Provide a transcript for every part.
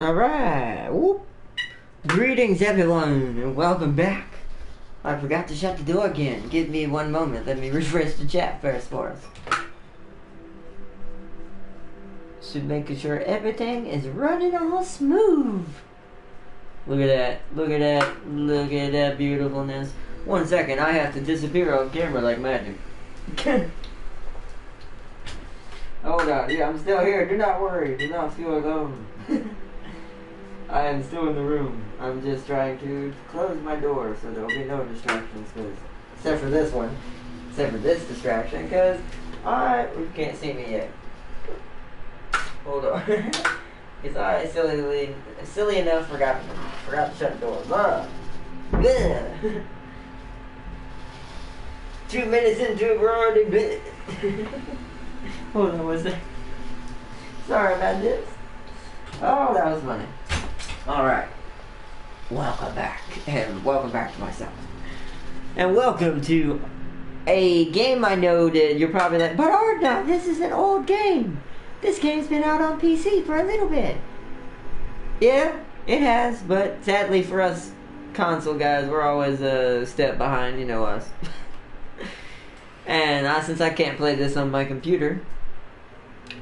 Alright, whoop. Greetings everyone, and welcome back. I forgot to shut the door again. Give me one moment, let me refresh the chat first for us. So making sure everything is running all smooth. Look at that, look at that, look at that beautifulness. 1 second, I have to disappear on camera like magic. Hold on, yeah, I'm still here, do not worry, do not feel alone. I am still in the room. I'm just trying to close my door so there will be no distractions, except for this one. Except for this distraction, because you can't see me yet. Hold on. Because I silly enough forgot to shut the door. Ugh. 2 minutes into it, we're already bit. Hold on, what's that? Sorry about this. Oh, that was funny. Alright. Welcome back. And welcome back to myself. And welcome to a game I know that you're probably like, but Ardna, this is an old game. This game's been out on PC for a little bit. Yeah, it has, but sadly for us console guys, we're always a step behind, you know us. And since I can't play this on my computer,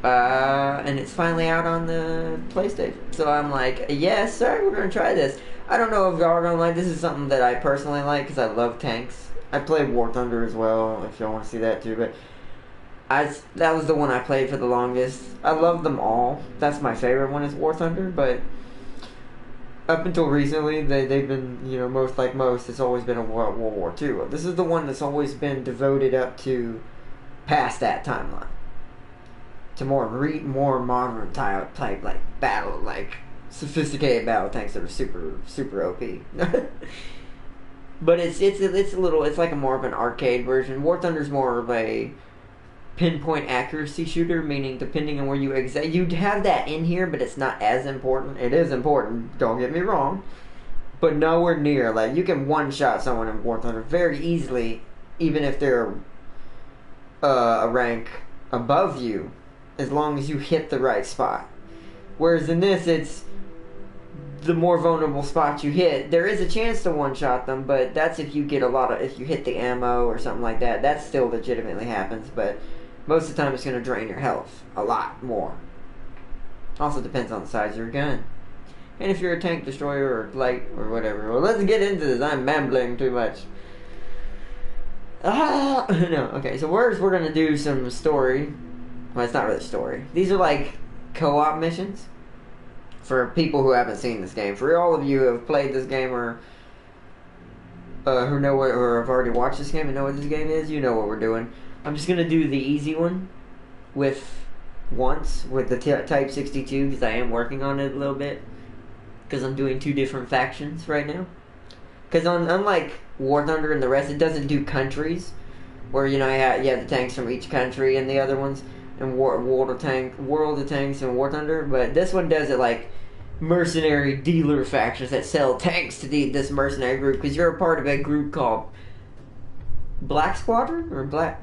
and it's finally out on the PlayStation. So I'm like, yes, sir, we're going to try this. I don't know if y'all are going to like this. Is something that I personally like because I love tanks. I play War Thunder as well, if y'all want to see that too. But that was the one I played for the longest. I love them all. That's my favorite one is War Thunder. But up until recently, they've been, you know, most, it's always been a World War II. This is the one that's always been devoted up to past that timeline. To more modern type like battle, like sophisticated battle tanks that are super OP. But it's like a more of an arcade version. War Thunder's more of a pinpoint accuracy shooter, meaning depending on where you'd have that in here, but it's not as important. It is important, don't get me wrong, but nowhere near. Like you can one shot someone in War Thunder very easily, even if they're a rank above you, as long as you hit the right spot. Whereas in this, it's the more vulnerable spots you hit. There is a chance to one-shot them, but that's if you get if you hit the ammo or something like that. That still legitimately happens, but most of the time it's going to drain your health a lot more. Also depends on the size of your gun. And if you're a tank destroyer or light or whatever. Well, let's get into this. I'm mumbling too much. No, okay, so we're going to do some story. Well, it's not really a story. These are like co-op missions for people who haven't seen this game. For all of you who have played this game or who know what, or have already watched this game and know what this game is, you know what we're doing. I'm just gonna do the easy one with the Type 62 because I am working on it a little bit because I'm doing 2 different factions right now. Because unlike War Thunder and the rest, it doesn't do countries where you have the tanks from each country and the other ones. And World of Tanks and War Thunder, but this one does it like mercenary dealer factions that sell tanks to this mercenary group because you're a part of a group called Black Squadron or Black.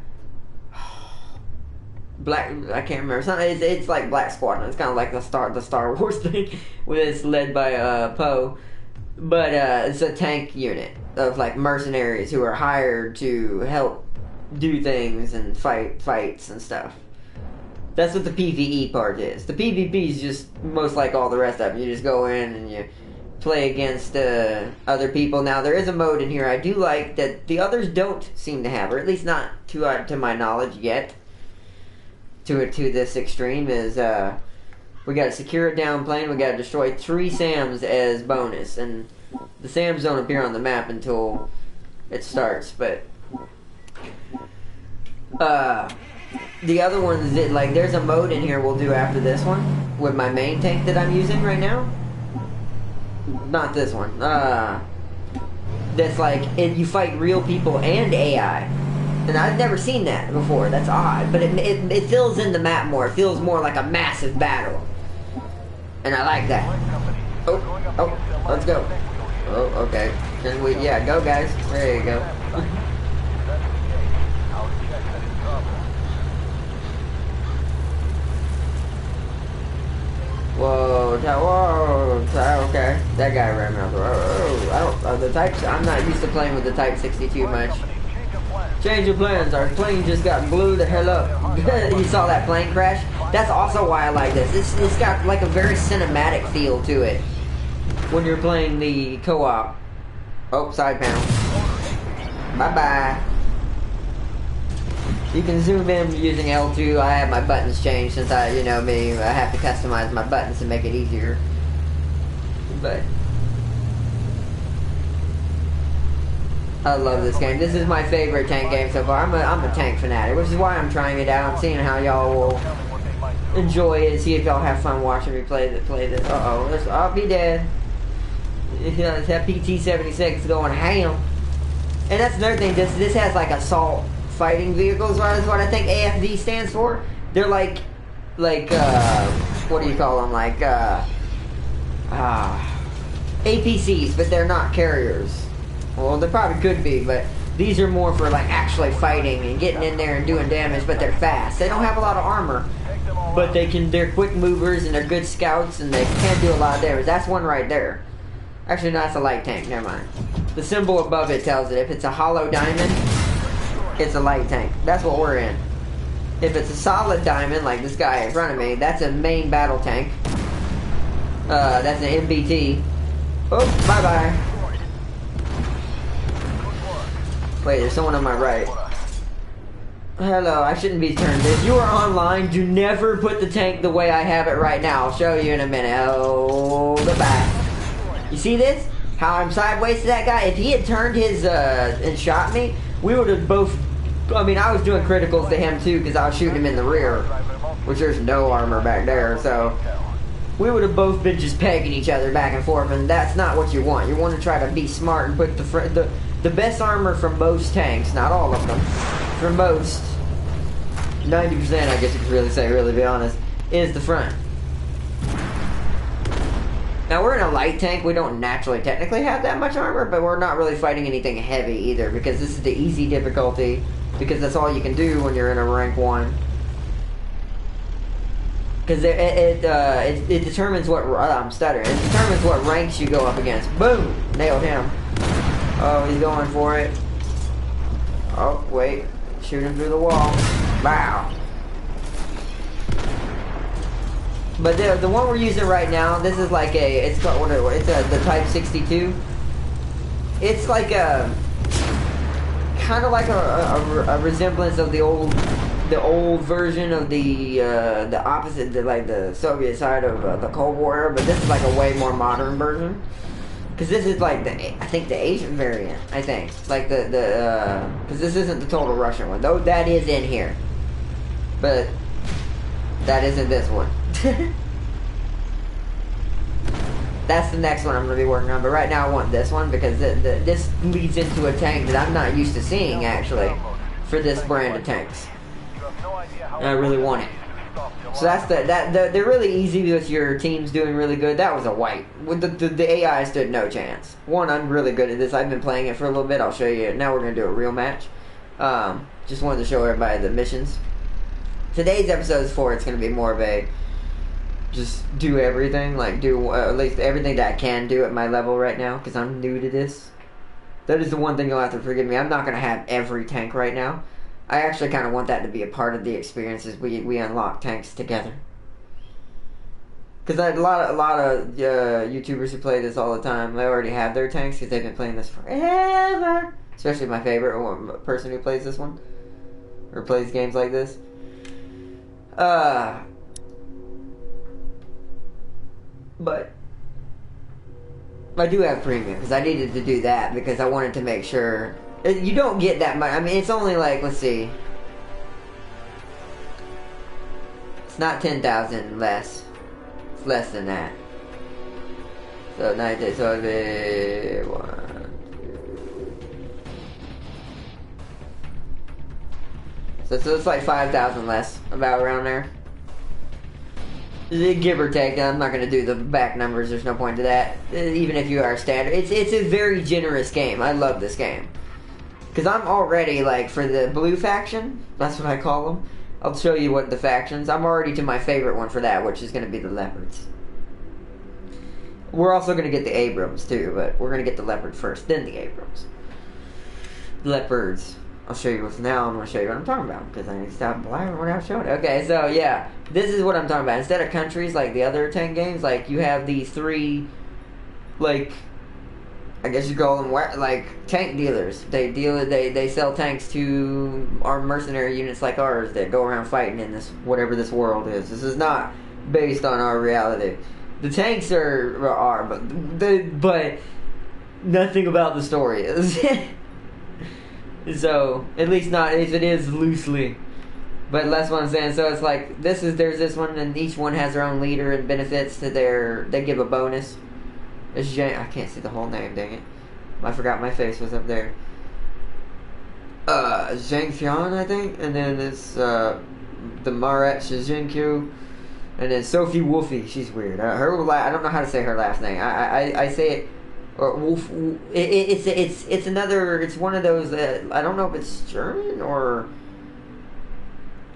I can't remember. It's like Black Squadron. It's kind of like the Star Wars thing, where it's led by Poe, but it's a tank unit of like mercenaries who are hired to help do things and fights and stuff. That's what the PvE part is. The PvP is just most like all the rest of them. You just go in and you play against other people. Now, there is a mode in here I do like that the others don't seem to have, or at least not to my knowledge yet, to this extreme, is we got to secure a down plane, we got to destroy 3 SAMs as bonus, and the SAMs don't appear on the map until it starts, but the other ones, like, there's a mode in here we'll do after this one with my main tank that I'm using right now. Not this one. That's like, you fight real people and AI. And I've never seen that before. That's odd. But it fills in the map more. It feels more like a massive battle. And I like that. Oh, let's go. Oh, okay. Yeah, go guys. There you go. Okay. That guy ran me off the road. I'm not used to playing with the Type 62 much. Change of plans. Our plane just got blew the hell up. You saw that plane crash? That's also why I like this. It's got like a very cinematic feel to it when you're playing the co-op. Oh, side panel. Bye-bye. You can zoom in using L2. I have my buttons changed since you know me, I have to customize my buttons to make it easier. But I love this game. This is my favorite tank game so far. I'm a tank fanatic, which is why I'm trying it out, seeing how y'all will enjoy it, see if y'all have fun watching me play this. I'll be dead. It's that PT-76 going ham. And that's another thing, this has like assault fighting vehicles, is what I think AFV stands for. They're like what do you call them? Like APCs, but they're not carriers. Well, they probably could be, but these are more for like actually fighting and getting in there and doing damage, but they're fast. They don't have a lot of armor, but they're quick movers and they're good scouts and they can do a lot of damage. That's one right there. Actually, no, that's a light tank. Never mind. The symbol above it tells it if it's a hollow diamond, it's a light tank. That's what we're in. If it's a solid diamond, like this guy in front of me, that's a main battle tank. That's an MBT. Oh, bye-bye. Wait, there's someone on my right. Hello, I shouldn't be turned. If you are online, do never put the tank the way I have it right now. I'll show you in a minute. Oh, goodbye. You see this? How I'm sideways to that guy? If he had turned his, and shot me, we would have both... I mean, I was doing criticals to him, too, because I was shooting him in the rear. Which there's no armor back there, so... We would have both been just pegging each other back and forth, and that's not what you want. You want to try to be smart and put the best armor from most tanks, not all of them, for most, 90%, I guess you could really say, really be honest, is the front. Now, we're in a light tank. We don't naturally technically have that much armor, but we're not really fighting anything heavy either, because this is the easy difficulty, because that's all you can do when you're in a rank 1. Because it determines what... I'm stuttering. It determines what ranks you go up against. Boom! Nailed him. Oh, he's going for it. Oh, wait. Shoot him through the wall. Wow. But the one we're using right now, this is like a... It's called... the Type 62. It's like a... Kind of like a resemblance of the old version of the opposite, like the Soviet side of the Cold War era, but this is like a way more modern version. Because this is like I think the Asian variant. I think like because this isn't the total Russian one, though that is in here, but that isn't this one. That's the next one I'm going to be working on, but right now I want this one because this leads into a tank that I'm not used to seeing actually for this brand of tanks. And I really want it. So that's they're really easy with your teams doing really good. That was a white. With the AI stood no chance. One, I'm really good at this. I've been playing it for a little bit. I'll show you. Now we're going to do a real match. Just wanted to show everybody the missions. Today's episode is 4. It's going to be more of a just do everything. Like do at least everything that I can do at my level right now. Because I'm new to this. That is the one thing you'll have to forgive me. I'm not going to have every tank right now. I actually kind of want that to be a part of the experiences we unlock tanks together. Because a lot of YouTubers who play this all the time, they already have their tanks because they've been playing this forever. Especially my favorite person who plays this one. Or plays games like this. But I do have premium because I needed to do that because I wanted to make sure... You don't get that much. I mean, it's only like, let's see. It's not 10,000 less. It's less than that. So, 90, so it'd be 1, 2. So it's like 5,000 less, about around there. Give or take. I'm not going to do the back numbers. There's no point to that. Even if you are standard. It's a very generous game. I love this game. Because I'm already, like, for the blue faction, that's what I call them. I'll show you what the factions, I'm already to my favorite one for that, which is going to be the leopards. We're also going to get the Abrams too, but we're going to get the Leopard first, then the Abrams. Leopards. I'll show you what's now. I'm going to show you what I'm talking about because I need to stop blabbering without showing it. Okay, so yeah, this is what I'm talking about. Instead of countries like the other 10 games, like you have these 3, like, I guess you call them like tank dealers. They sell tanks to armed mercenary units like ours that go around fighting in this whatever this world is. This is not based on our reality. The tanks are but nothing about the story is. So at least not if it is loosely. But that's what I'm saying. So it's like there's this one, and each one has their own leader and benefits to their. They give a bonus. I can't see the whole name, dang it. I forgot my face was up there. Zhang Fian, I think. And then it's the Maret Shijinkyu. And then Sophie Wolfie. She's weird. I don't know how to say her last name. I say it. Or Wolf. It's another. It's one of those. I don't know if it's German or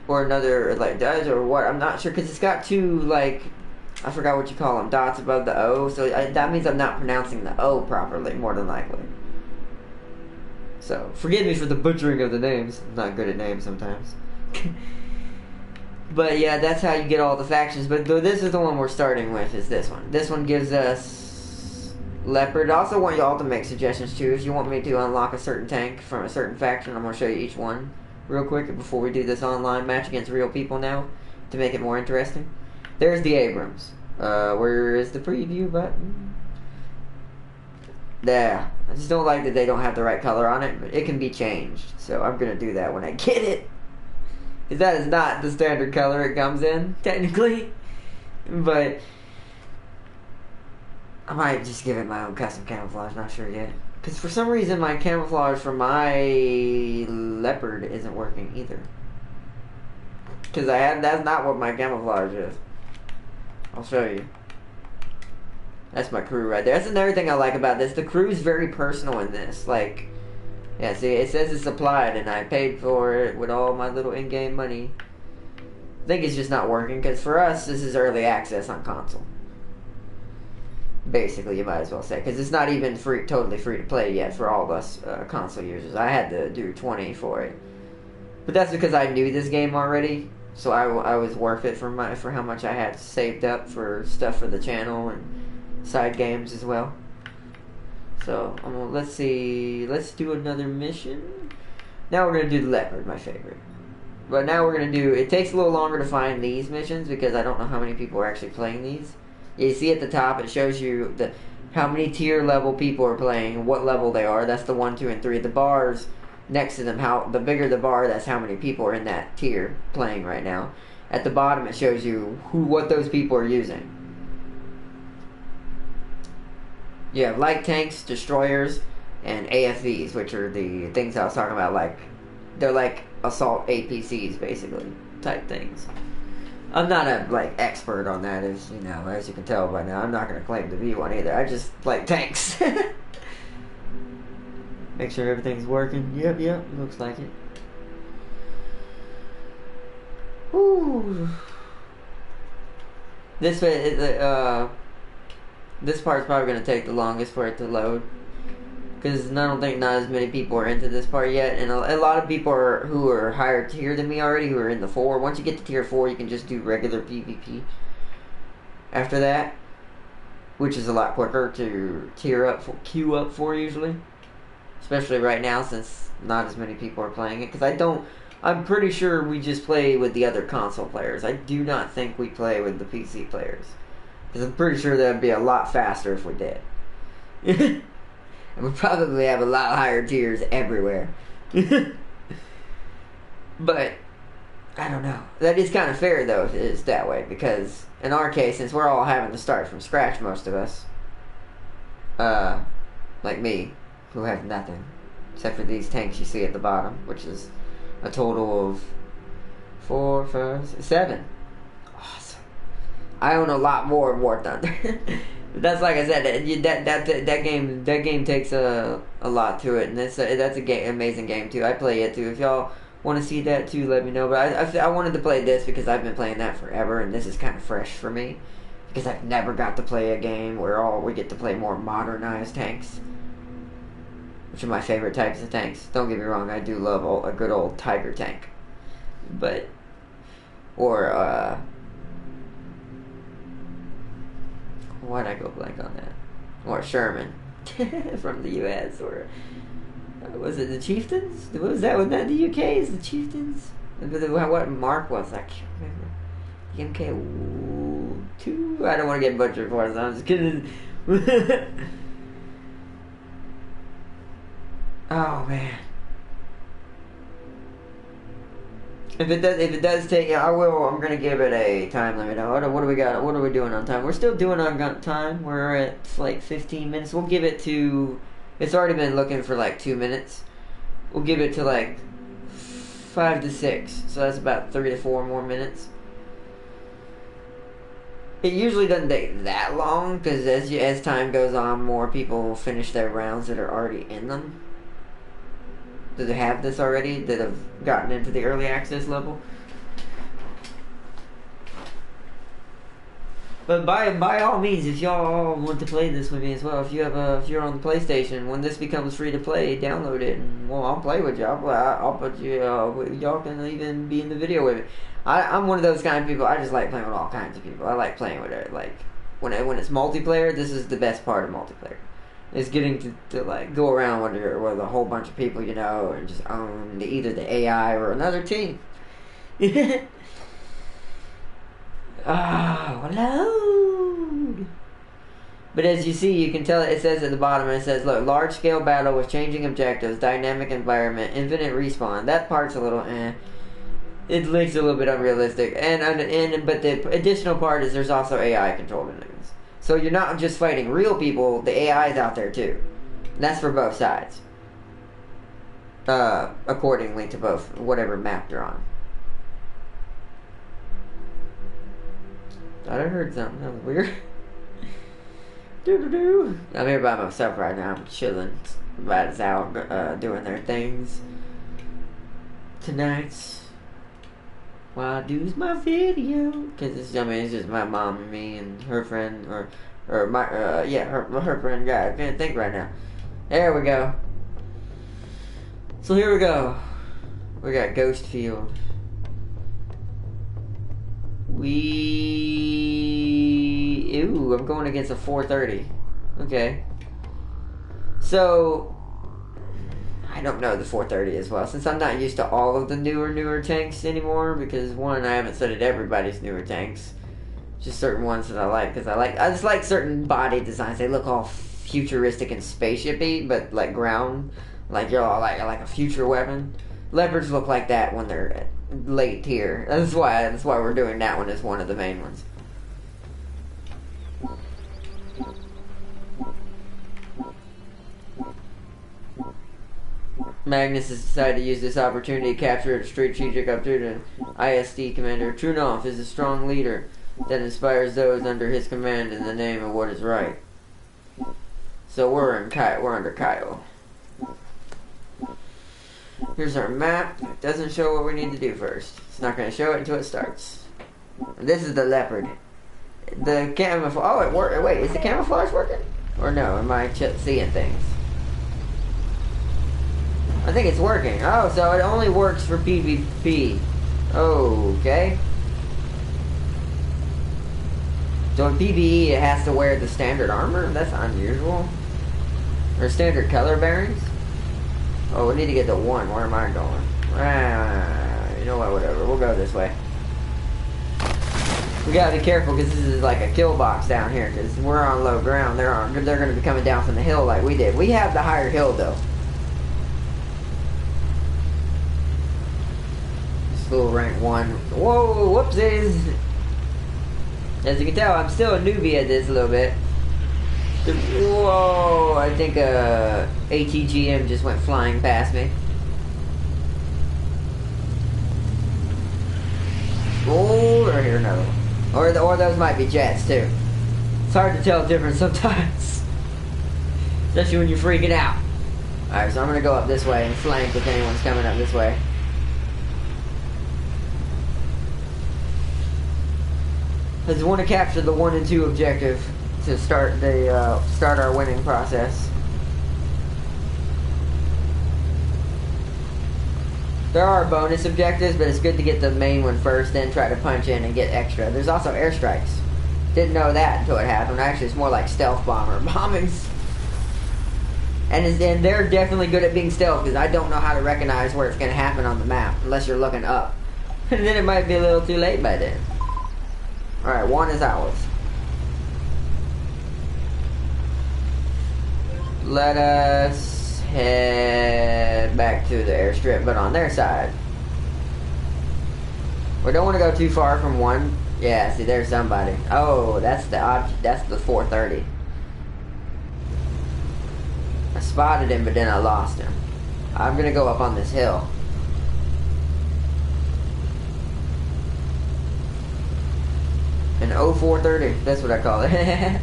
another like Dutch or what. I'm not sure because it's got 2 like. I forgot what you call them, dots above the O, so that means I'm not pronouncing the O properly, more than likely. So, forgive me for the butchering of the names. I'm not good at names sometimes. But yeah, that's how you get all the factions. But this is the one we're starting with, is this one. This one gives us Leopard. I also want you all to make suggestions too. If you want me to unlock a certain tank from a certain faction, I'm going to show you each one real quick before we do this online match against real people now, to make it more interesting. There's the Abrams. Where is the preview button? There. I just don't like that they don't have the right color on it, but it can be changed. So I'm going to do that when I get it. Because that is not the standard color it comes in, technically. But I might just give it my own custom camouflage, not sure yet. Because for some reason my camouflage for my Leopard isn't working either. Because that's not what my camouflage is. I'll show you. That's my crew right there. That's another thing I like about this. The crew is very personal in this. Like, yeah, see, it says it's supplied, and I paid for it with all my little in-game money. I think it's just not working, because for us, this is early access on console. Basically, you might as well say. Because it's not even totally free to play yet for all of us console users. I had to do $20 for it. But that's because I knew this game already. So I was worth it for how much I had saved up for stuff for the channel and side games as well. So let's see. Let's do another mission. Now we're gonna do the Leopard, my favorite. But now we're gonna do. It takes a little longer to find these missions because I don't know how many people are actually playing these. You see at the top it shows you how many tier level people are playing, what level they are. That's the 1, 2, and 3. The bars next to them, the bigger the bar, that's how many people are in that tier playing right now. At the bottom it shows you what those people are using. You have light tanks, destroyers, and AFVs, which are the things I was talking about. Like, they're like assault APCs, basically, type things. I'm not a expert on that, as you can tell by now. I'm not going to claim to be one either. I just like tanks. Make sure everything's working. Yep, looks like it. Woo. This part's probably going to take the longest for it to load. Because I don't think not as many people are into this part yet. And a lot of people who are higher tier than me already, who are in the 4. Once you get to tier 4, you can just do regular PvP. After that. Which is a lot quicker to queue up for usually. Especially right now, since not as many people are playing it. Because I'm pretty sure we just play with the other console players. I do not think we play with the PC players. Because I'm pretty sure that would be a lot faster if we did. And we probably have a lot higher tiers everywhere. But, I don't know. That is kind of fair, though, if it is that way. Because, in our case, since we're all having to start from scratch, most of us. Like me. Who have nothing except for these tanks you see at the bottom, which is a total of 4, 5, 7. Awesome. I own a lot more of War Thunder. That's like I said. That game takes a lot to it, and that's a amazing game too. I play it too. If y'all want to see that too, let me know. But I wanted to play this because I've been playing that forever, and this is kind of fresh for me. because I've never got to play a game where we get to play more modernized tanks, which are my favorite types of tanks. Don't get me wrong, I do love a good old Tiger tank, but why'd I go blank on that? Or Sherman from the U.S. or was it the Chieftains? What was that? Was that the UK's the Chieftains? What mark was that? I can't remember. MK2? I don't want to get butchered for it, so I'm just kidding. Oh man. If it does take, yeah, I will. I'm gonna give it a time limit. What do we got? What are we doing on time? We're still doing on time. We're at like 15 minutes. We'll give it to. It's already been looking for like 2 minutes. We'll give it to like 5 to 6. So that's about 3 to 4 more minutes. It usually doesn't take that long because as time goes on, more people will finish their rounds that are already in them. Do they have this already that have gotten into the early access level? But by all means, if y'all want to play this with me as well, if you're on the PlayStation, when this becomes free to play, download it and I'll play with y'all. I'll put you. Y'all can even be in the video with me. I'm one of those kind of people. I just like playing with all kinds of people. I like playing with it. Like when it's multiplayer, this is the best part of multiplayer. Is getting to like go around with a whole bunch of people you know and just own either the AI or another team. Load. But as you see, you can tell it says at the bottom. It says, "Look, large scale battle with changing objectives, dynamic environment, infinite respawn." That part's a little It looks a little bit unrealistic, but the additional part is there's also AI controlled enemies. So you're not just fighting real people, the AI's out there too. And that's for both sides. Accordingly to both, whatever map you're on. Thought I heard something. That was weird. I'm here by myself right now. I'm chilling. Everybody's out doing their things. Tonight's while I do my video, because it's just my mom and me and her friend, or my her friend guy. I can't think right now. There we go. So here we go. We got Ghost Field. I'm going against a 430. Okay. So I don't know the 430 as well, since I'm not used to all of the newer tanks anymore, because one, I haven't studied everybody's newer tanks, just certain ones that I like, because I just like certain body designs. They look all futuristic and spaceshipy, but like ground, like you're all like a future weapon. Leopards look like that when they're late tier. That's why we're doing that one as one of the main ones. Magnus has decided to use this opportunity to capture a strategic opportunity. ISD commander Trunov is a strong leader that inspires those under his command in the name of what is right. So we're under Kyle. Here's our map. It doesn't show what we need to do first. It's not going to show it until it starts. This is the leopard. The camouflage. Oh, it worked. Wait, is the camouflage working? Or no? Am I seeing things? I think it's working. Oh, so it only works for PvP. Okay. So in PvE, it has to wear the standard armor? That's unusual. Or standard color bearings? Oh, we need to get to 1. Where am I going? You know what? Whatever. We'll go this way. We gotta be careful because this is like a kill box down here. Because we're on low ground. They're gonna be coming down from the hill like we did. We have the higher hill though. Little rank 1. Whoa, whoopsies! As you can tell, I'm still a newbie at this a little bit. Whoa, I think ATGM just went flying past me. Oh, or here, no. Or those might be jets too. It's hard to tell the difference sometimes. Especially when you're freaking out. Alright, so I'm gonna go up this way and flank if anyone's coming up this way. Because we want to capture the 1 and 2 objective to start the start our winning process. There are bonus objectives, but it's good to get the main one first, then try to punch in and get extra. There's also airstrikes. Didn't know that until it happened. Actually, it's more like stealth bomber bombings. And they're definitely good at being stealth, because I don't know how to recognize where it's going to happen on the map, unless you're looking up. And then it might be a little too late by then. Alright, 1 is ours. Let us head back to the airstrip, but on their side. We don't want to go too far from 1. Yeah, see, there's somebody. Oh, that's the object. That's the 430. I spotted him, but then I lost him. I'm gonna go up on this hill. An O430. That's what I call it.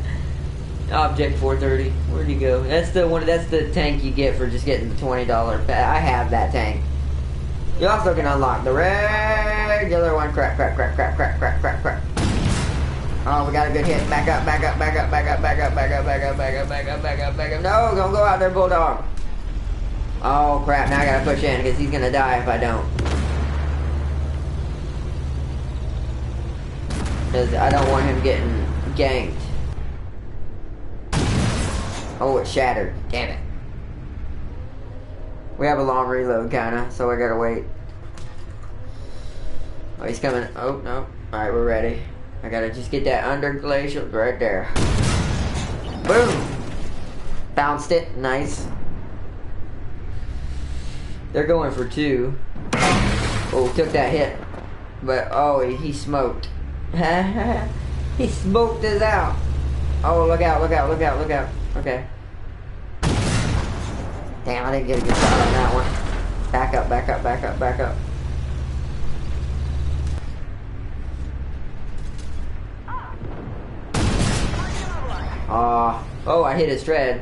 Object 430. Where'd he go? That's the one. That's the tank you get for just getting the $20. I have that tank. You also can unlock the regular one. Crap, crap, crap, crap, crap, crap, crap, crap. Oh, we got a good hit. Back up, back up, back up, back up, back up, back up, back up, back up, back up, back up, back up. No, don't go out there, Bulldog. Oh, crap. Now I gotta push in because he's gonna die if I don't. Because I don't want him getting ganked. Oh, it shattered. Damn it. We have a long reload, kinda, so I gotta wait. Oh, he's coming. Oh, no. Alright, we're ready. I gotta just get that under glacial right there. Boom! Bounced it. Nice. They're going for 2. Oh, took that hit. But, oh, he smoked. He smoked us out. Oh, look out, look out, look out, look out. Okay. Damn, I didn't get a good shot on that one. Back up, back up, back up, back up. Oh, I hit his tread.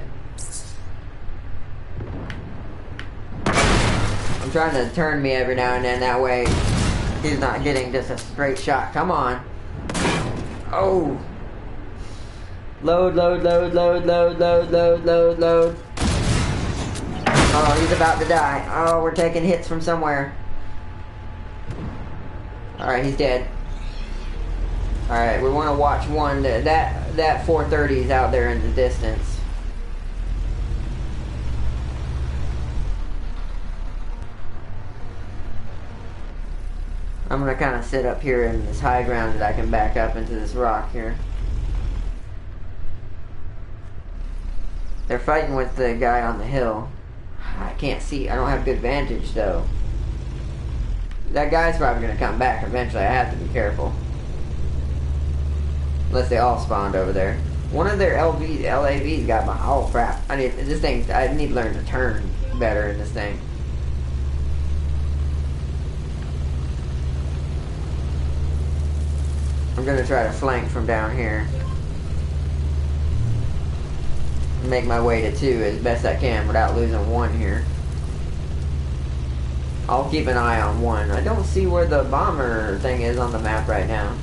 I'm trying to turn me every now and then, that way he's not getting just a straight shot. Come on. Oh. Load, load, load, load, load, load, load, load, load. Oh, he's about to die. Oh, we're taking hits from somewhere. Alright, he's dead. Alright, we want to watch one. That 430 is out there in the distance. I'm going to kind of sit up here in this high ground that I can back up into this rock here. They're fighting with the guy on the hill. I can't see. I don't have good vantage, though. That guy's probably going to come back eventually. I have to be careful. Unless they all spawned over there. One of their LAVs got my... Oh, crap. I need to learn to turn better in this thing. I'm going to try to flank from down here. Make my way to 2 as best I can without losing 1 here. I'll keep an eye on 1. I don't see where the bomber thing is on the map right now.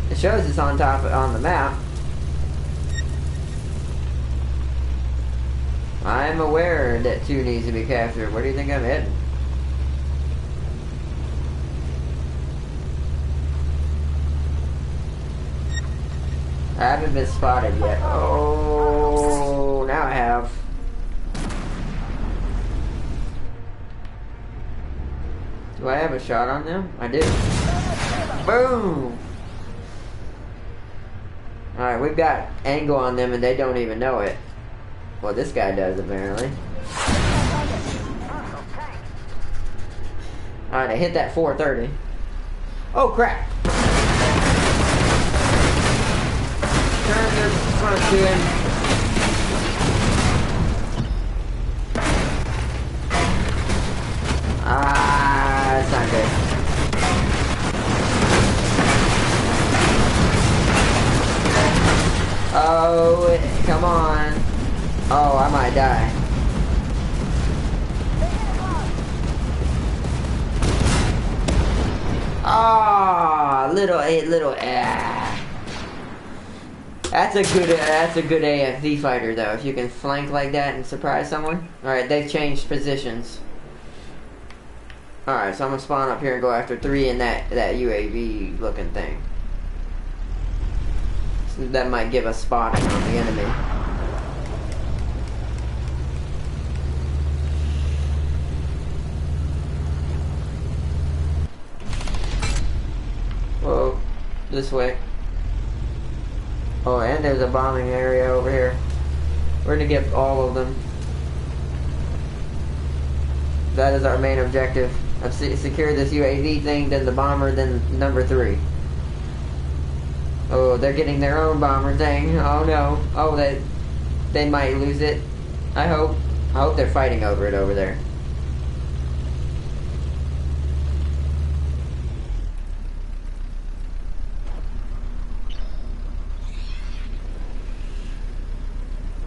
It shows it's on the map. I'm aware that 2 needs to be captured. Where do you think I'm heading? I haven't been spotted yet. Oh, now I have. Do I have a shot on them? I do. Boom! Alright, we've got angle on them and they don't even know it. Well, this guy does, apparently. Alright, I hit that 430. Oh, crap! Turn your front to him. Ah, that's not good. Oh, come on. Oh, I might die. Ah, little. That's a good AFV fighter though. If you can flank like that and surprise someone. All right, they've changed positions. All right, so I'm gonna spawn up here and go after 3 in that UAV looking thing. So that might give us spotting on the enemy. Whoa, this way. Oh, and there's a bombing area over here. We're gonna get all of them. That is our main objective. I've secured this UAV thing, then the bomber, then number 3. Oh, they're getting their own bomber thing. Oh no. Oh, they might lose it. I hope they're fighting over it over there.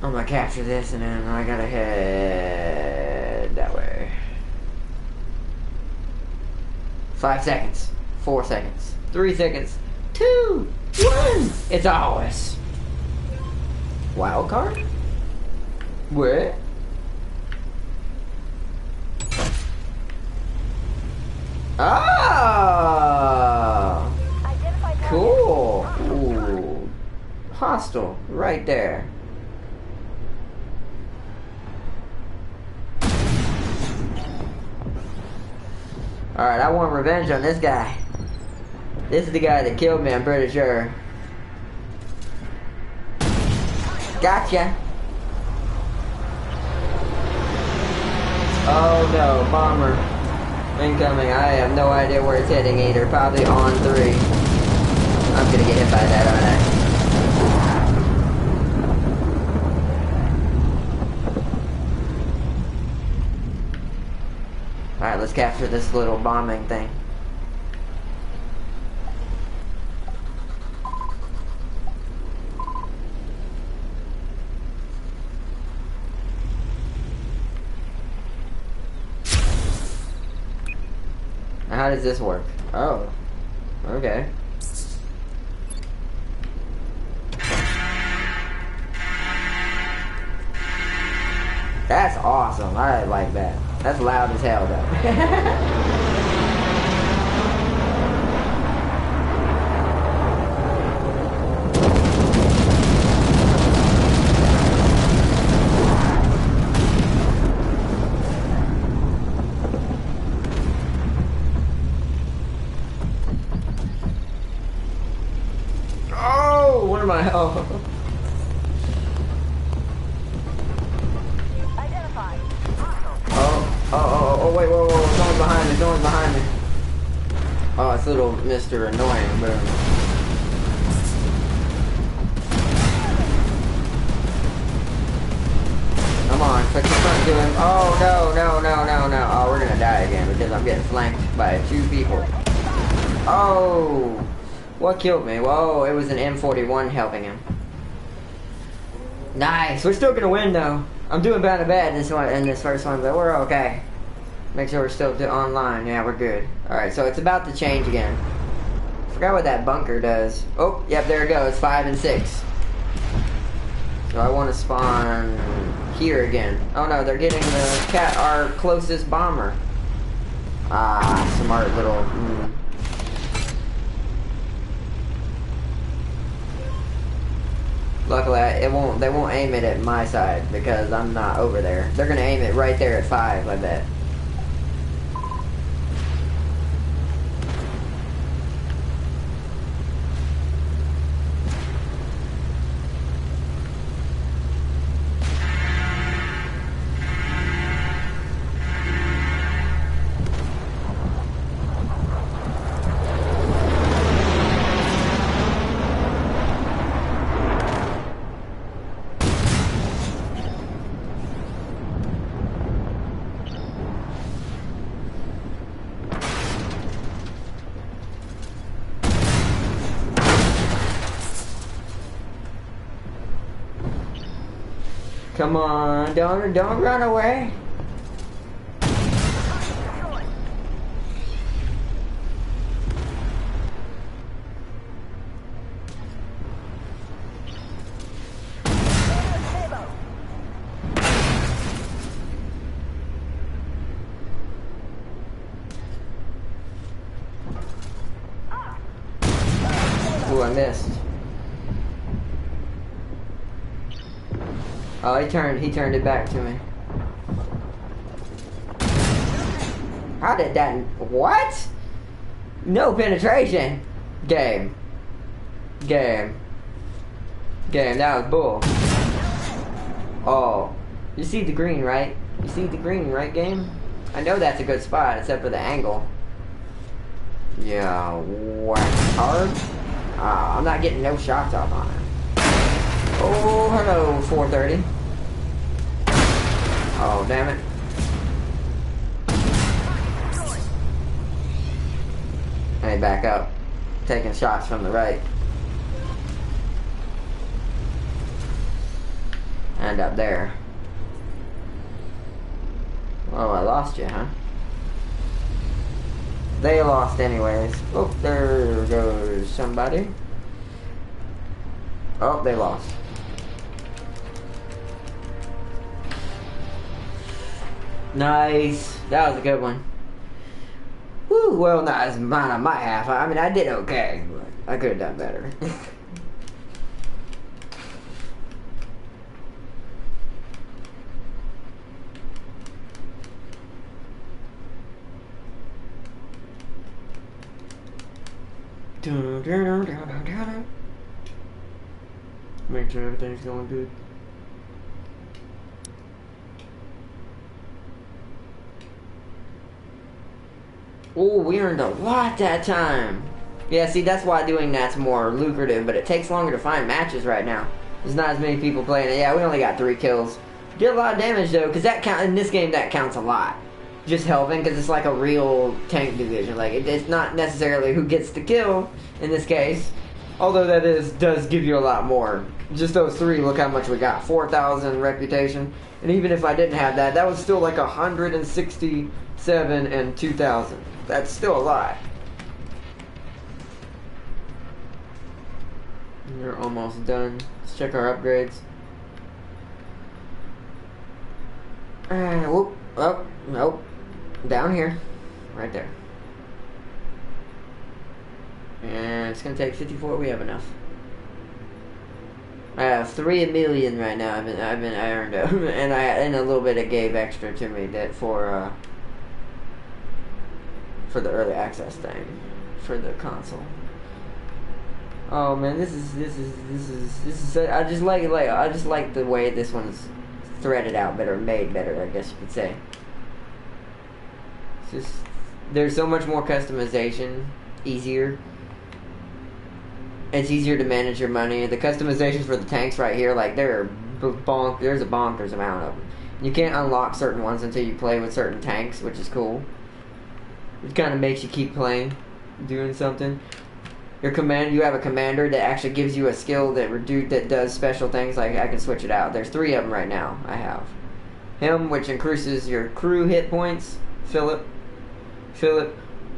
I'm gonna capture this and then I gotta head that way. 5 seconds. 4 seconds. 3 seconds. 2, 1. It's ours. Wild card? What? Ah! Cool. Ooh. Hostile. Right there. Alright, I want revenge on this guy. This is the guy that killed me, I'm pretty sure. Gotcha. Oh no, bomber. Incoming. I have no idea where it's heading either. Probably on 3. I'm gonna get hit by that, aren't I? Alright, let's capture this little bombing thing. Now, how does this work? Oh, okay. That's awesome. I like that. That's loud as hell, though. Oh, what am I? Oh. Oh, wait, whoa, someone's behind me, someone's behind me. Oh, it's little Mr. Annoying, boom. Come on, put your front to him. Oh, no. Oh, we're gonna die again because I'm getting flanked by 2 people. Oh, what killed me? Whoa, it was an M41 helping him. Nice, we're still gonna win though. I'm doing bad in this first one, but we're okay. Make sure we're still online. Yeah, we're good. Alright, so it's about to change again. Forgot what that bunker does. Oh, yep, there it goes. 5 and 6. So I want to spawn here again. Oh no, they're getting our closest bomber. Ah, smart little... Luckily, they won't aim it at my side because I'm not over there. They're gonna aim it right there at 5, I bet. Come on, don't run away. Oh, he turned it back to me. How did that... What? No penetration. Game. Game. Game, that was bull. Oh. You see the green, right? You see the green, right, game? I know that's a good spot, except for the angle. Yeah, what? Hard? Ah, I'm not getting no shots off on it. Oh, hello, 430. Oh, damn it. Hey, back up. Taking shots from the right. And up there. Oh, I lost you, huh? They lost anyways. Oh, there goes somebody. Oh, they lost. Nice. That was a good one. Woo, well, not as mine on my half. I mean, I did okay, but I could have done better. Make sure everything's going good. Oh, we earned a lot that time. Yeah, see, that's why doing that's more lucrative, but it takes longer to find matches right now. There's not as many people playing it. Yeah, we only got 3 kills. Did a lot of damage, though, because that count in this game, that counts a lot. Just helping, because it's like a real tank division. Like, it's not necessarily who gets the kill, in this case. Although that does give you a lot more. Just those 3, look how much we got. 4,000 reputation. And even if I didn't have that, that was still like 167 and 2,000. That's still a lot. We're almost done. Let's check our upgrades. Whoop. Oh, nope. Down here. Right there. And it's gonna take 54. We have enough. I have 3 million right now. I earned it, and a little bit it gave extra to me that for the early access thing for the console. Oh man, this is I just like the way this one's threaded out better, made better, I guess you could say. It's just there's so much more customization, easier. It's easier to manage your money. The customizations for the tanks right here, like there's a bonkers amount of them. You can't unlock certain ones until you play with certain tanks, which is cool. It kind of makes you keep playing, doing something. You have a commander that actually gives you a skill that does special things. Like I can switch it out. There's 3 of them right now. I have him, which increases your crew hit points. Philip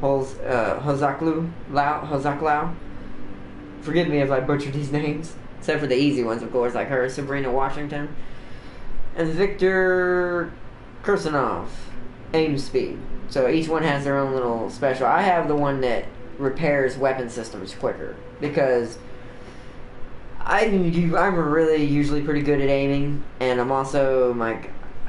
Hozaklau. Forgive me if I butchered these names, except for the easy ones, of course, like her, Sabrina Washington, and Victor Kursanov. Aim speed. So each one has their own little special. I have the one that repairs weapon systems quicker because I'm really usually pretty good at aiming, and I'm also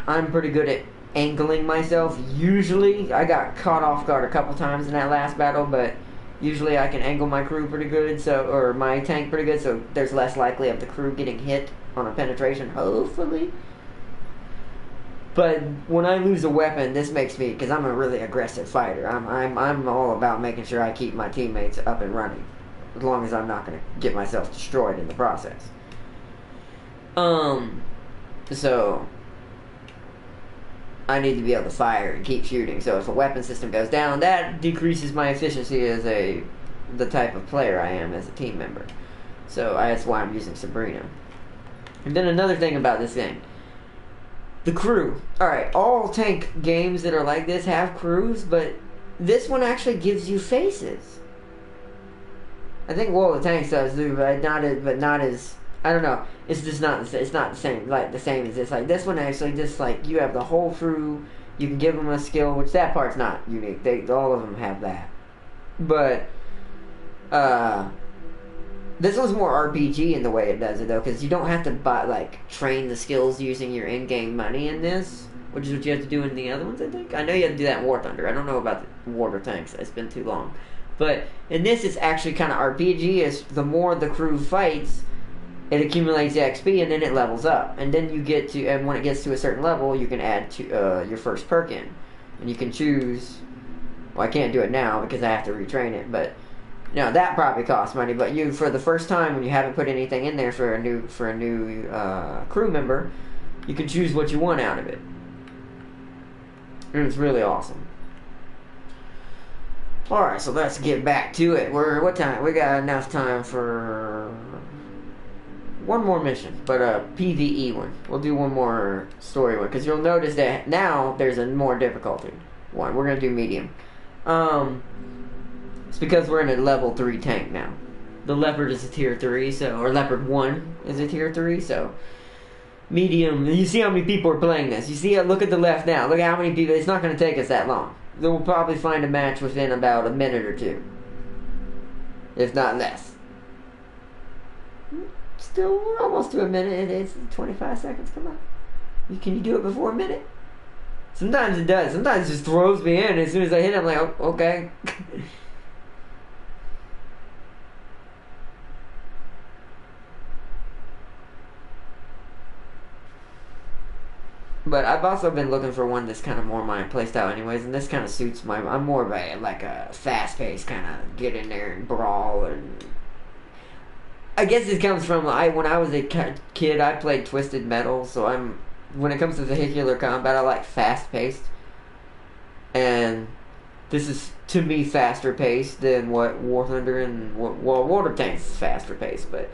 I'm pretty good at angling myself. Usually, I got caught off guard a couple times in that last battle, but usually I can angle my crew pretty good, or my tank pretty good, so there's less likely of the crew getting hit on a penetration, hopefully. But when I lose a weapon, this makes me, because I'm a really aggressive fighter. I'm all about making sure I keep my teammates up and running, as long as I'm not going to get myself destroyed in the process. So I need to be able to fire and keep shooting. So if a weapon system goes down, that decreases my efficiency as the type of player I am as a team member. So that's why I'm using Sabrina. And then another thing about this game. The crew. Alright, all tank games that are like this have crews, but this one actually gives you faces. I think World of Tanks does too, but not as I don't know. It's just not the same as this. Like this one actually just like you have the whole crew. You can give them a skill, which that part's not unique. All of them have that. But This one's more RPG in the way it does it though, because you don't have to train the skills using your in-game money in this, which is what you have to do in the other ones. I think I know you have to do that in War Thunder. I don't know about the water tanks. It's been too long, but in this it's actually kind of RPG. Is the more the crew fights, it accumulates XP and then it levels up, and then you get to, and when it gets to a certain level, you can add to your first perk in, and you can choose. Well, I can't do it now because I have to retrain it, but. No, that probably costs money, but you, for the first time when you haven't put anything in there for a new crew member, you can choose what you want out of it. And it's really awesome. Alright, so let's get back to it. What time? We got enough time for one more mission, but a PvE one. We'll do one more story one, because you'll notice that now there's a more difficulty one. We're going to do medium. It's because we're in a level 3 tank now. The Leopard is a tier 3, or Leopard 1 is a tier 3, so medium. You see how many people are playing this. You see, look at the left now. Look at how many people. It's not going to take us that long. We'll probably find a match within about a minute or two. If not less. Still, we're almost to a minute. It's 25 seconds. Come on. Can you do it before a minute? Sometimes it does. Sometimes it just throws me in. As soon as I hit it, I'm like, oh, okay. But I've also been looking for one that's kind of more my playstyle anyways, and this kind of suits my... I'm more of a fast-paced kind of get in there and brawl, and... I guess it comes from... when I was a kid, I played Twisted Metal, so I'm... When it comes to vehicular combat, I like fast-paced. And this is, to me, faster-paced than what War Thunder and... Well, Water Tanks is faster-paced, but...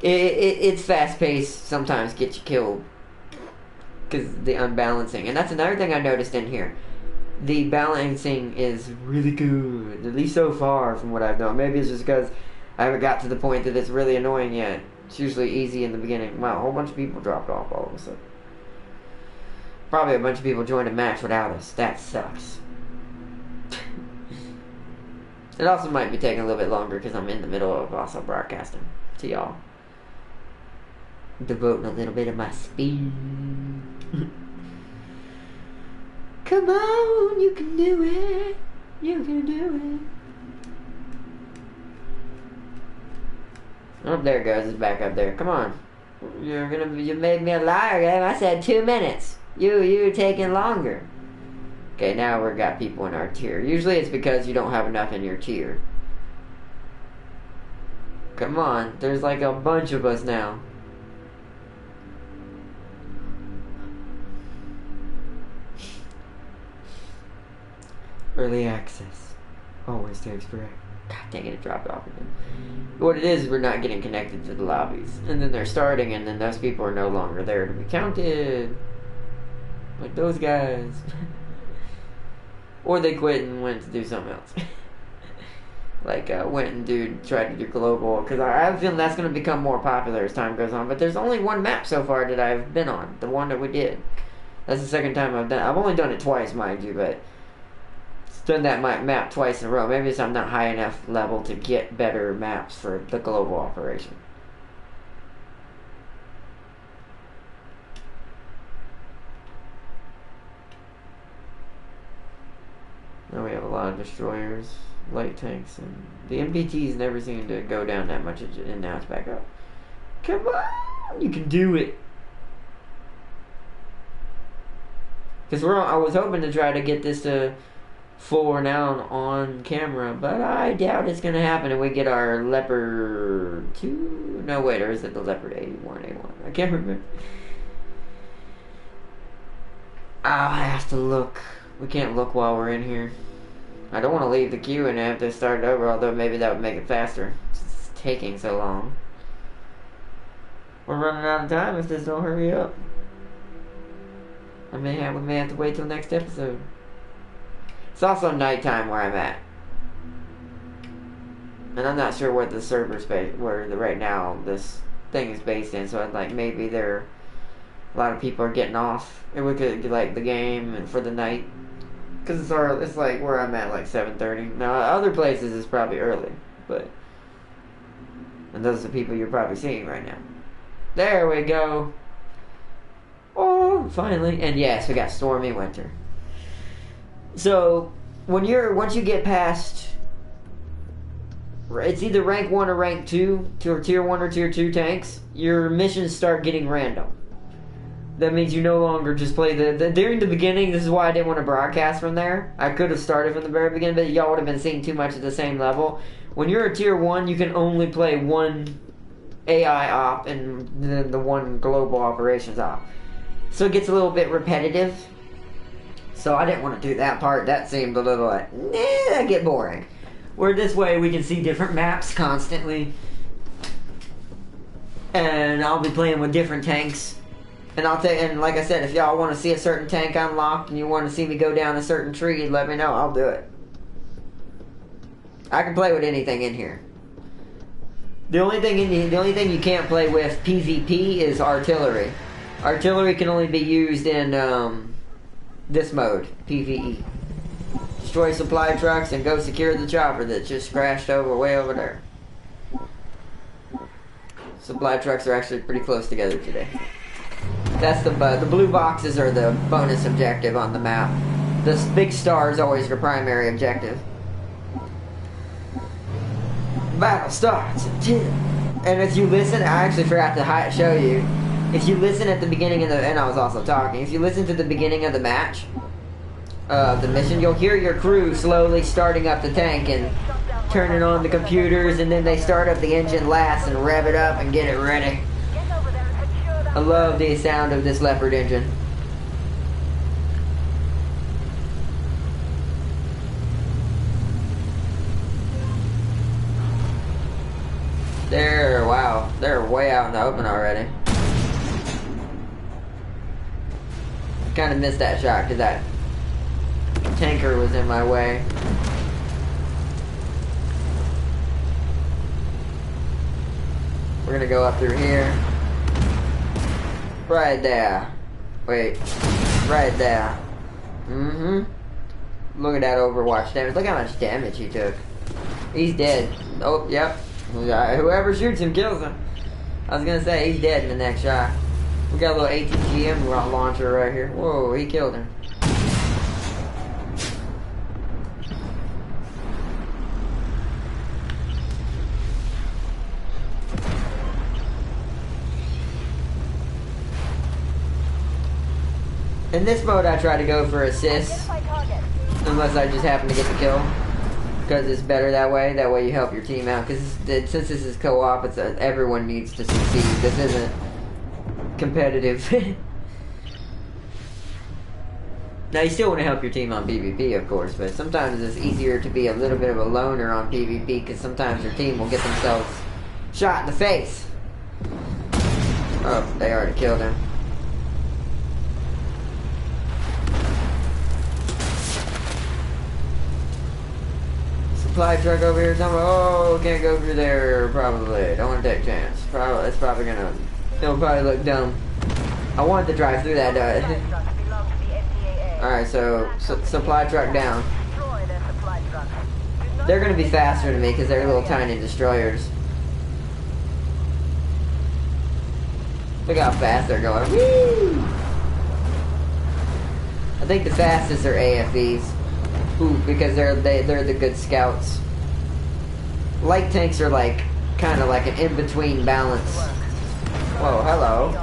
It's fast-paced, sometimes gets you killed. Because the unbalancing. And that's another thing I noticed in here. The balancing is really good. At least so far from what I've known. Maybe it's just because I haven't got to the point that it's really annoying yet. It's usually easy in the beginning. Wow, a whole bunch of people dropped off all of a sudden. Probably a bunch of people joined a match without us. That sucks. It also might be taking a little bit longer because I'm in the middle of also broadcasting to y'all. Devoting a little bit of my speed. Come on, you can do it. You can do it. Oh, there it goes. It's back up there. Come on. You made me a liar, game. I said 2 minutes. You're taking longer. Okay, now we've got people in our tier. Usually it's because you don't have enough in your tier. Come on. There's like a bunch of us now. Early access. Always takes forever. God dang it dropped off again. What it is we're not getting connected to the lobbies. And then they're starting, and then those people are no longer there to be counted. Like those guys. Or they quit and went to do something else. Went and tried to do global. Because I have a feeling that's going to become more popular as time goes on. But there's only one map so far that I've been on. The one that we did. That's the second time I've done it. I've only done it twice, mind you, but... done that map twice in a row. Maybe it's I'm not high enough level to get better maps for the global operation. Now we have a lot of destroyers, light tanks, and the MPTs never seem to go down that much, and now it's back up. Come on, you can do it. Because I was hoping to try to get this to full renown on camera, but I doubt it's going to happen and we get our Leopard 2? No, wait, or is it the Leopard 81A1? I can't remember. I have to look. We can't look while we're in here. I don't want to leave the queue and have to start over, although maybe that would make it faster. It's taking so long. We're running out of time if this don't hurry up. We may have to wait till next episode. It's also nighttime where I'm at. And I'm not sure what the server space, right now this thing is based in, so maybe a lot of people are getting off. And we could get the game for the night. Because it's where I'm at 7:30. Now other places is probably early, but And those are the people you're probably seeing right now. There we go. Oh, finally. And yes, we got Stormy Winter. So, once you get past, it's either rank 1 or rank 2, to tier 1 or tier 2 tanks, your missions start getting random. That means you no longer just play during the beginning. This is why I didn't want to broadcast from there. I could have started from the very beginning, but y'all would have been seeing too much at the same level. When you're a tier 1, you can only play one AI op and the one global operations op. So it gets a little bit repetitive. So I didn't want to do that part. That seemed a little like, that get boring. Where this way we can see different maps constantly. And I'll be playing with different tanks. And and like I said, if y'all want to see a certain tank unlocked and you want to see me go down a certain tree, let me know. I'll do it. I can play with anything in here. The only thing you can't play with PvP is artillery. Artillery can only be used in this mode, PvE. Destroy supply trucks and go secure the chopper that just crashed way over there. Supply trucks are actually pretty close together today. That's the blue boxes are the bonus objective on the map. This big star is always your primary objective. Battle starts in 10. And if you listen, I actually forgot to show you. If you listen at the beginning of and I was also talking. If you listen to the beginning of the match, the mission, you'll hear your crew slowly starting up the tank and turning on the computers, and then they start up the engine last and rev it up and get it ready. I love the sound of this Leopard engine. Wow, they're way out in the open already. Kind of missed that shot because that tanker was in my way. We're gonna go up through here. Right there. Wait. Right there. Look at that Overwatch damage. Look how much damage he took. He's dead. Oh, yep. Whoever shoots him kills him. I was gonna say, he's dead in the next shot. We got a little ATGM launcher right here. Whoa, he killed him. In this mode, I try to go for assists, unless I just happen to get the kill, because it's better that way. That way you help your team out, because since this is co-op, everyone needs to succeed. This isn't competitive. Now, you still want to help your team on PvP, of course, but sometimes it's easier to be a little bit of a loner on PvP, because sometimes your team will get themselves shot in the face. Oh, they already killed him. Supply truck over here somewhere. Oh, can't go through there, probably. Don't want to take a chance. It's probably gonna... It'll probably look dumb. I wanted to drive through that, Alright, so supply truck down. They're gonna be faster than me because they're little tiny destroyers. Look how fast they're going. Woo! I think the fastest are AFVs. Ooh, because they're the good scouts. Light tanks are like kind of like an in-between balance. Whoa, hello.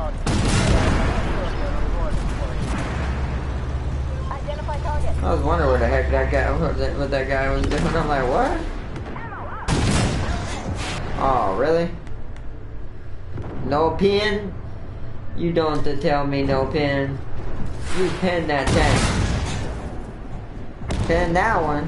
I was wondering what the heck that guy was doing. I'm like, what? Oh, really? No pin? You don't have to tell me no pin. You pin that tank. Pin that one.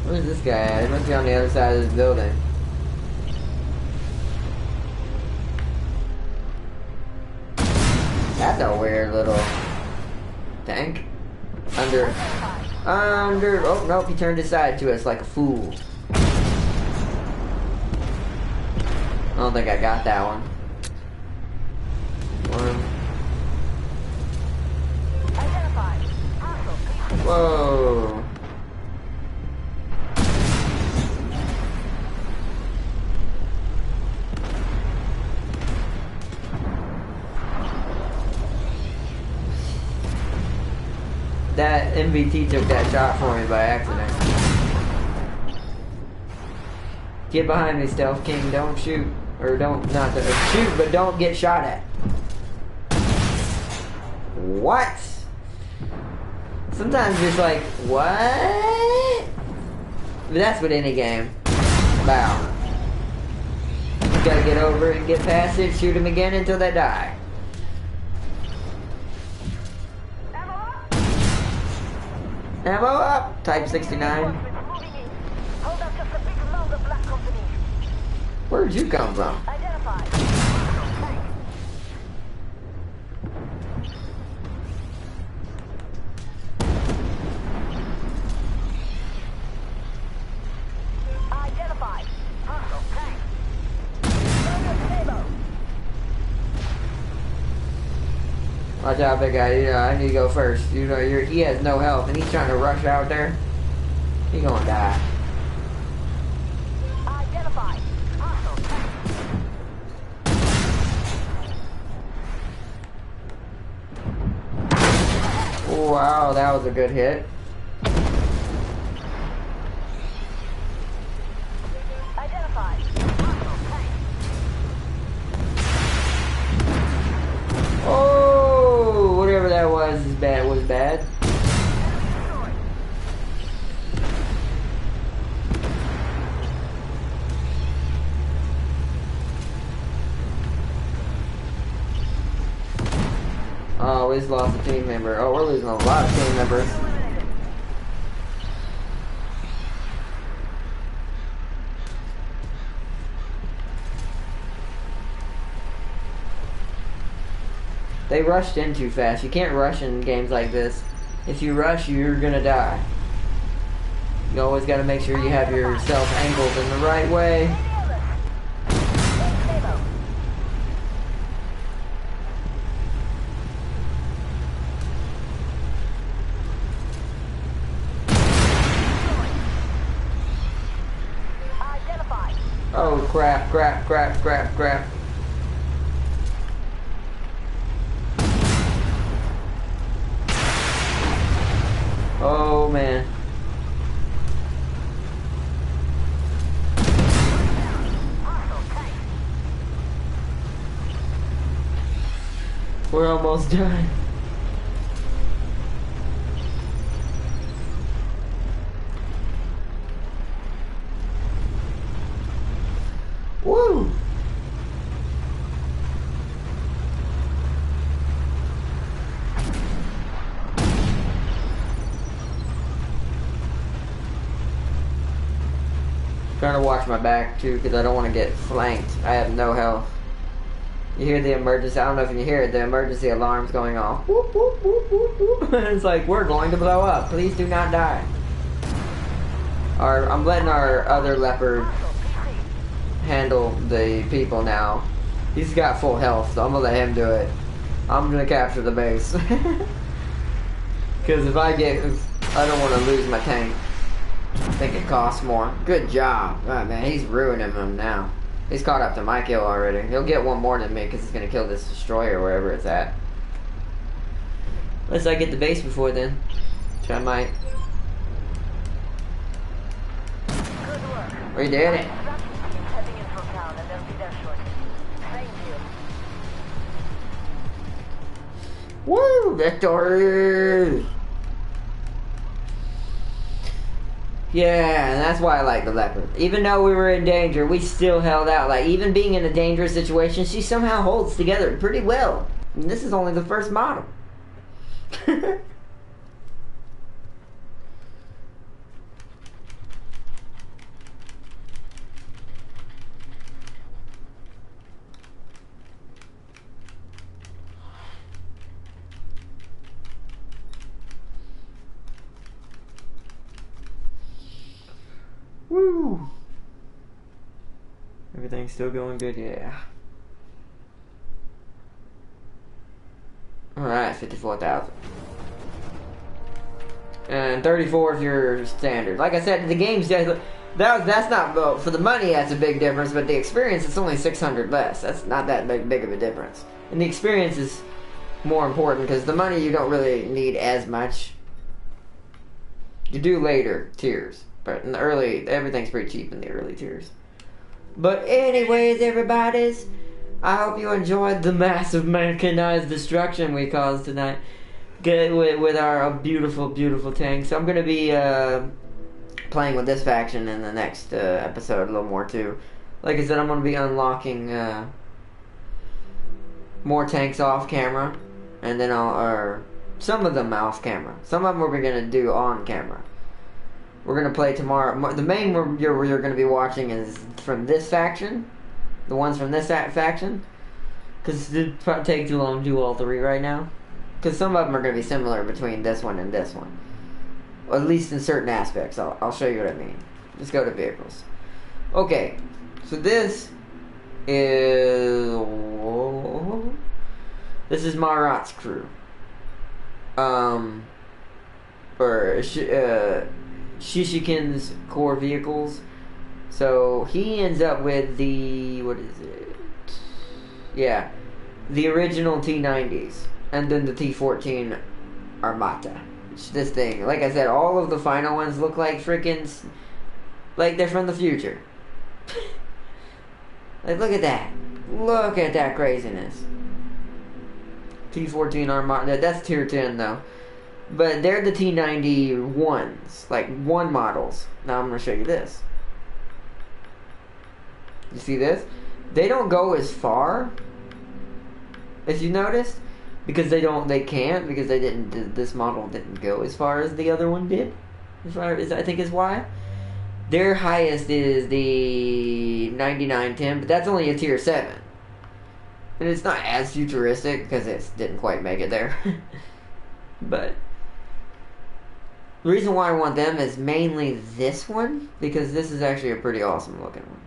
Where's this guy at? He must be on the other side of this building. That's a weird little tank. Under. Oh, nope, he turned his side to us like a fool. I don't think I got that one. Whoa. That MVT took that shot for me by accident. Get behind me, Stealth King. Don't shoot. Or don't, not to, shoot, but don't get shot at. What? Sometimes it's like, what? But that's with any game. Wow. You gotta get over it and get past it, shoot them again until they die. Ammo up! Type 69. Where'd you come from? Watch out, big guy. I need to go first. He has no health, and he's trying to rush out there. He's gonna die. Wow, that was a good hit. Oh, whatever that was bad. Oh, we just lost a team member. Oh, we're losing a lot of team members. They rushed in too fast. You can't rush in games like this. If you rush, you're gonna die. You always gotta make sure you have yourself angled in the right way. Oh crap, crap, crap, crap, crap. Oh man. We're almost done. Woo! Trying to watch my back too because I don't want to get flanked. I have no health. You hear the emergency, I don't know if you hear it, the emergency alarm's going off. Whoop, whoop, whoop, whoop, whoop. It's like, we're going to blow up. Please do not die. I'm letting our other leopard handle the people now. He's got full health, so I'm gonna let him do it. I'm gonna capture the base. Because I don't want to lose my tank. I think it costs more. Good job. Oh, man, he's ruining him now. He's caught up to my kill already. He'll get one more than me because he's going to kill this destroyer wherever it's at. Unless I get the base before then. Which I might. We did it. Woo! Victory! Yeah, and that's why I like the leopard. Even though we were in danger, we still held out. Like, even being in a dangerous situation, she somehow holds together pretty well. And this is only the first model. Everything's still going good, yeah. Alright, 54,000. And 34 if you're standard. Like I said, the game's that's not, well, for the money that's a big difference, but the experience it's only 600 less. That's not that big of a difference. And the experience is more important because the money you don't really need as much. You do later tiers, but in the early, everything's pretty cheap in the early tiers. But anyways, everybody's, I hope you enjoyed the massive mechanized destruction we caused tonight with our beautiful, beautiful tanks. So I'm going to be playing with this faction in the next episode a little more too. Like I said, I'm going to be unlocking more tanks off camera, and then or some of them off camera. Some of them we're going to do on camera. We're going to play tomorrow. The main you're going to be watching is from this faction. The ones from this faction. Because it'd probably take too long to do all three right now. Because some of them are going to be similar between this one and this one. Or at least in certain aspects. I'll show you what I mean. Let's go to vehicles. Okay. So this is... This is Marat's crew. Or Shishikin's core vehicles. So he ends up with the... What is it? Yeah. The original T90s. And then the T14 Armata. This thing. Like I said, all of the final ones look like freaking... Like they're from the future. Like, look at that. Look at that craziness. T14 Armata. That's tier 10 though. But they're the T91s. Like, one models. Now I'm going to show you this. You see this? They don't go as far, if you noticed, because they can't, because this model didn't go as far as the other one did. I think is why. Their highest is the 9910, but that's only a tier 7. And it's not as futuristic, because it didn't quite make it there. But the reason why I want them is mainly this one, because this is actually a pretty awesome looking one.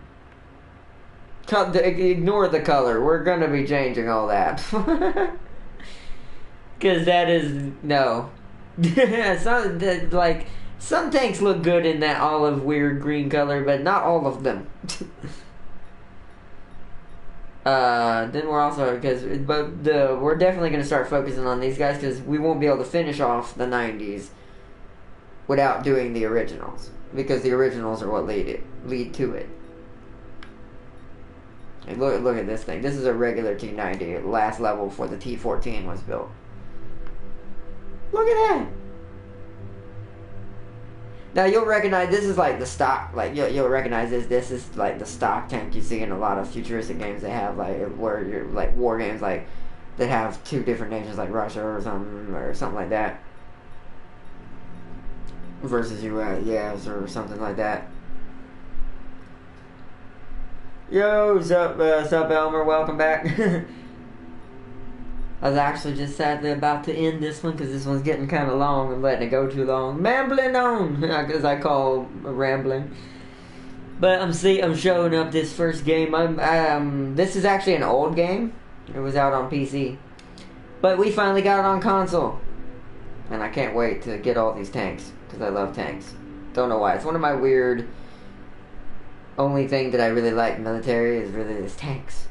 Ignore the color. We're going to be changing all that. Because that is... No. Some tanks look good in that olive weird green color, but not all of them. Then we're also... we're definitely going to start focusing on these guys, because we won't be able to finish off the 90s without doing the originals. Because the originals are what lead to it. Hey, look at this thing. This is a regular T90. Last level before the T14 was built. Look at that! Now you'll recognize this is like the stock. Like you'll recognize this. This is like the stock tank you see in a lot of futuristic games. They have like where you're like war games like that have two different nations like Russia or something like that versus US or something like that. Yo, sup Elmer, welcome back. I was actually just sadly about to end this one because this one's getting kind of long and letting it go too long. Mambling on, as I call rambling. But I'm showing up this first game. This is actually an old game. It was out on PC, but we finally got it on console, and I can't wait to get all these tanks because I love tanks. Don't know why. It's one of my weird. Only thing that I really like military is really this tanks.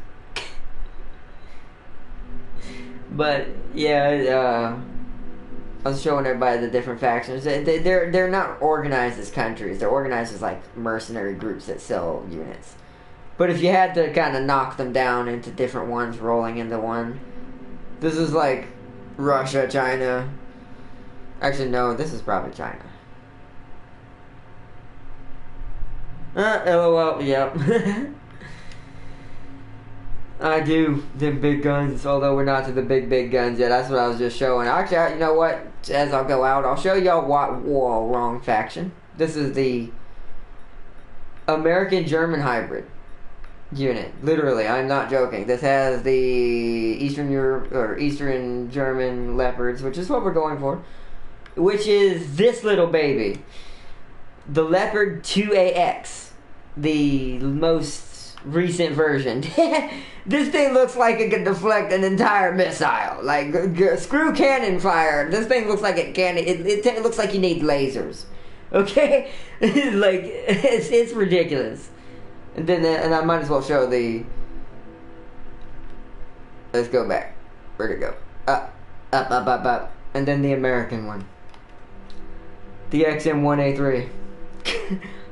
But yeah, I was showing everybody the different factions. They're not organized as countries. They're organized as like mercenary groups that sell units. But if you had to kind of knock them down into different ones, rolling into one, this is like Russia, China. Actually, no, this is probably China. LOL, yep. I do them big guns, although we're not to the big guns yet. That's what I was just showing. Actually, you know what? As I'll go out, I'll show y'all what. Whoa, wrong faction. This is the American-German hybrid unit. Literally, I'm not joking. This has the Eastern Europe or Eastern German Leopards, which is what we're going for. Which is this little baby. The Leopard 2AX, the most recent version. This thing looks like it could deflect an entire missile. Like, screw cannon fire. This thing looks like it can. It looks like you need lasers. Okay? Like, it's ridiculous. And then, and I might as well show the... Let's go back. Where'd it go? Up, up, up, up, up. And then the American one. The XM1A3.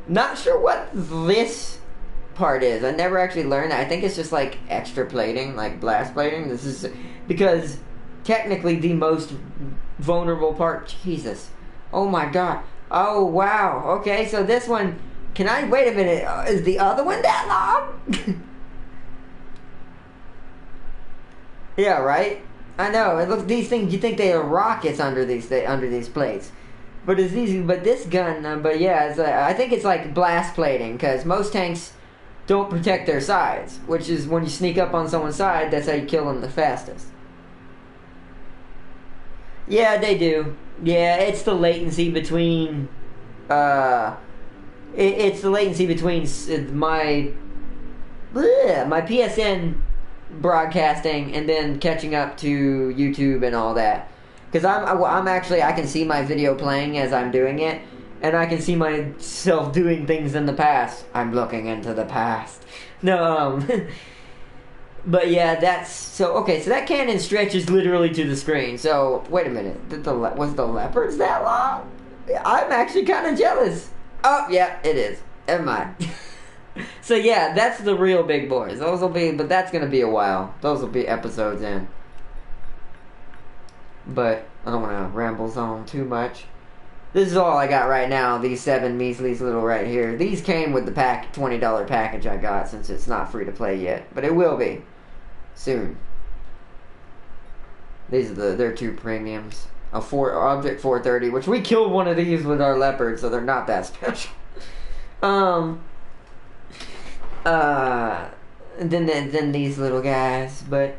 Not sure what this part is. I never actually learned that. I think it's just like extra plating, like blast plating. This is because technically the most vulnerable part. Jesus. Oh my god. Oh wow. Okay, so this one. Can I wait a minute? Is the other one that long? Yeah, right. I know. It looks these things. You think they are rockets under these plates, but it's easy. But this gun. But yeah, it's I think it's like blast plating because most tanks don't protect their sides, which is when you sneak up on someone's side, that's how you kill them the fastest. Yeah, they do. Yeah, it's the latency between, it's the latency between my PSN broadcasting and then catching up to YouTube and all that. Because I'm actually, I can see my video playing as I'm doing it. And I can see myself doing things in the past. I'm looking into the past. No, but yeah, that's... So, okay, so that cannon stretches literally to the screen. So, wait a minute. Was the leopards that long? I'm actually kind of jealous. Oh, yeah, it is. Never mind. So, yeah, that's the real big boys. Those will be... But that's going to be a while. Those will be episodes in. But I don't want to ramble on too much. This is all I got right now, these 7 measlies little right here. These came with the $20 package I got since it's not free to play yet. But it will be. Soon. These are they're 2 premiums. Object 430, which we killed one of these with our leopard, so they're not that special. And then these little guys, but...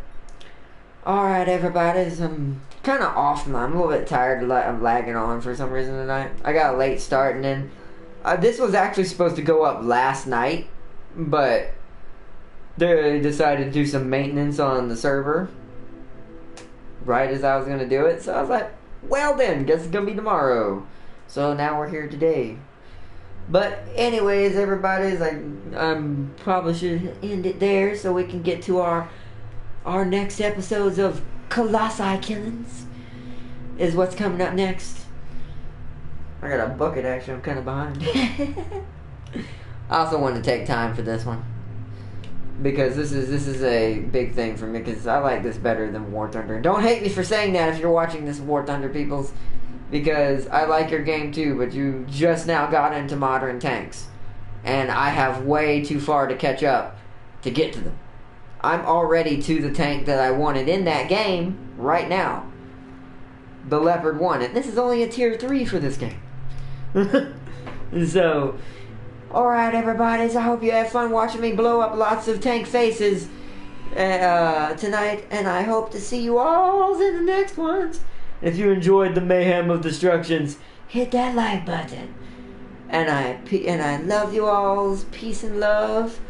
Alright everybody, I'm kind of off now. I'm a little bit tired. I'm lagging on for some reason tonight. I got a late start, and then this was actually supposed to go up last night, but they decided to do some maintenance on the server right as I was going to do it. So I was like, well then, guess it's going to be tomorrow. So now we're here today. But anyways, everybody, I'm probably should end it there so we can get to our next episodes of Colossi Killings is what's coming up next. I got a bucket actually, I'm kind of behind. I also wanted to take time for this one because this is a big thing for me because I like this better than War Thunder. Don't hate me for saying that if you're watching this War Thunder peoples, because I like your game too, but you just now got into modern tanks and I have way too far to catch up to get to them. I'm already to the tank that I wanted in that game right now. The Leopard 1. And this is only a tier 3 for this game. So, alright everybody, so I hope you have fun watching me blow up lots of tank faces tonight. And I hope to see you all in the next ones. If you enjoyed the mayhem of destructions, hit that like button. And I love you all. Peace and love.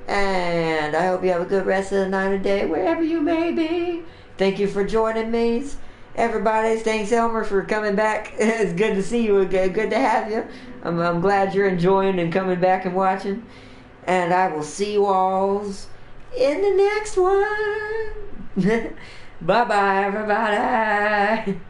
And I hope you have a good rest of the night or day, wherever you may be. Thank you for joining me. Everybody, thanks Elmer for coming back. It's good to see you. Good to have you. I'm glad you're enjoying and coming back and watching. And I will see you all in the next one. Bye-bye, everybody.